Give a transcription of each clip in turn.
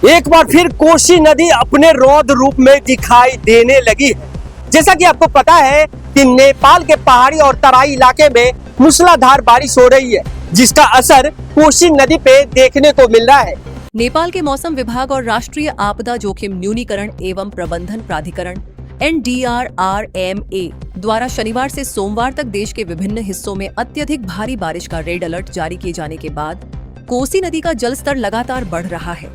एक बार फिर कोसी नदी अपने रौद्र रूप में दिखाई देने लगी है। जैसा कि आपको पता है कि नेपाल के पहाड़ी और तराई इलाके में मूसलाधार बारिश हो रही है, जिसका असर कोसी नदी पे देखने को मिल रहा है। नेपाल के मौसम विभाग और राष्ट्रीय आपदा जोखिम न्यूनीकरण एवं प्रबंधन प्राधिकरण NDRRMA द्वारा शनिवार से सोमवार तक देश के विभिन्न हिस्सों में अत्यधिक भारी बारिश का रेड अलर्ट जारी किए जाने के बाद कोसी नदी का जलस्तर लगातार बढ़ रहा है।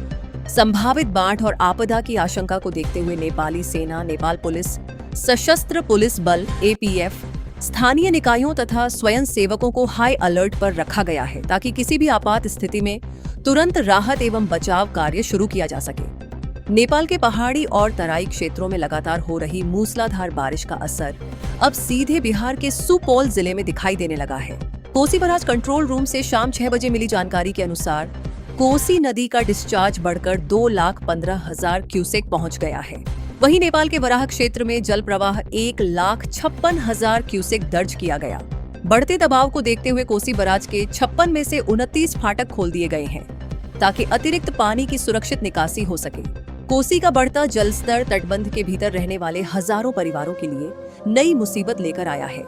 संभावित बाढ़ और आपदा की आशंका को देखते हुए नेपाली सेना, नेपाल पुलिस, सशस्त्र पुलिस बल APF, स्थानीय निकायों तथा स्वयं सेवकों को हाई अलर्ट पर रखा गया है ताकि किसी भी आपात स्थिति में तुरंत राहत एवं बचाव कार्य शुरू किया जा सके। नेपाल के पहाड़ी और तराई क्षेत्रों में लगातार हो रही मूसलाधार बारिश का असर अब सीधे बिहार के सुपौल जिले में दिखाई देने लगा है। कोसी बराज कंट्रोल रूम से शाम 6 बजे मिली जानकारी के अनुसार कोसी नदी का डिस्चार्ज बढ़कर 2,15,000 क्यूसेक पहुंच गया है। वहीं नेपाल के वराह क्षेत्र में जल प्रवाह 1,56,000 क्यूसेक दर्ज किया गया। बढ़ते दबाव को देखते हुए कोसी बराज के 56 में से 29 फाटक खोल दिए गए हैं ताकि अतिरिक्त पानी की सुरक्षित निकासी हो सके। कोसी का बढ़ता जलस्तर तटबंध के भीतर रहने वाले हजारों परिवारों के लिए नई मुसीबत लेकर आया है।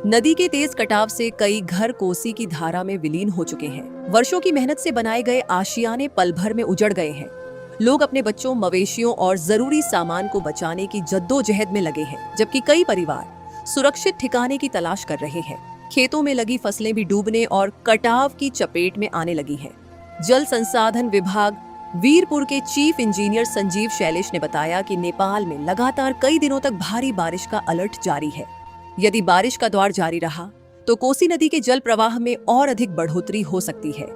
नदी के तेज कटाव से कई घर कोसी की धारा में विलीन हो चुके हैं। वर्षों की मेहनत से बनाए गए आशियाने पल भर में उजड़ गए हैं। लोग अपने बच्चों, मवेशियों और जरूरी सामान को बचाने की जद्दोजहद में लगे हैं, जबकि कई परिवार सुरक्षित ठिकाने की तलाश कर रहे हैं। खेतों में लगी फसलें भी डूबने और कटाव की चपेट में आने लगी हैं। जल संसाधन विभाग वीरपुर के चीफ इंजीनियर संजीव शैलेश ने बताया कि नेपाल में लगातार कई दिनों तक भारी बारिश का अलर्ट जारी है। यदि बारिश का दौर जारी रहा तो कोसी नदी के जल प्रवाह में और अधिक बढ़ोतरी हो सकती है।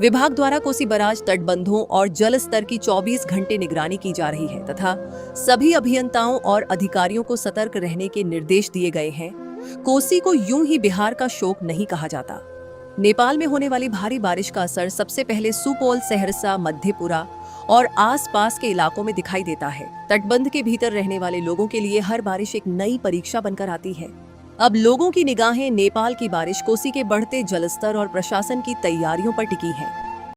विभाग द्वारा कोसी बराज तटबंधों और जल स्तर की 24 घंटे निगरानी की जा रही है तथा सभी अभियंताओं और अधिकारियों को सतर्क रहने के निर्देश दिए गए हैं। कोसी को यूं ही बिहार का शोक नहीं कहा जाता। नेपाल में होने वाली भारी बारिश का असर सबसे पहले सुपौल, सहरसा, मधेपुरा और आसपास के इलाकों में दिखाई देता है। तटबंध के भीतर रहने वाले लोगों के लिए हर बारिश एक नई परीक्षा बनकर आती है। अब लोगों की निगाहें नेपाल की बारिश, कोसी के बढ़ते जलस्तर और प्रशासन की तैयारियों पर टिकी हैं।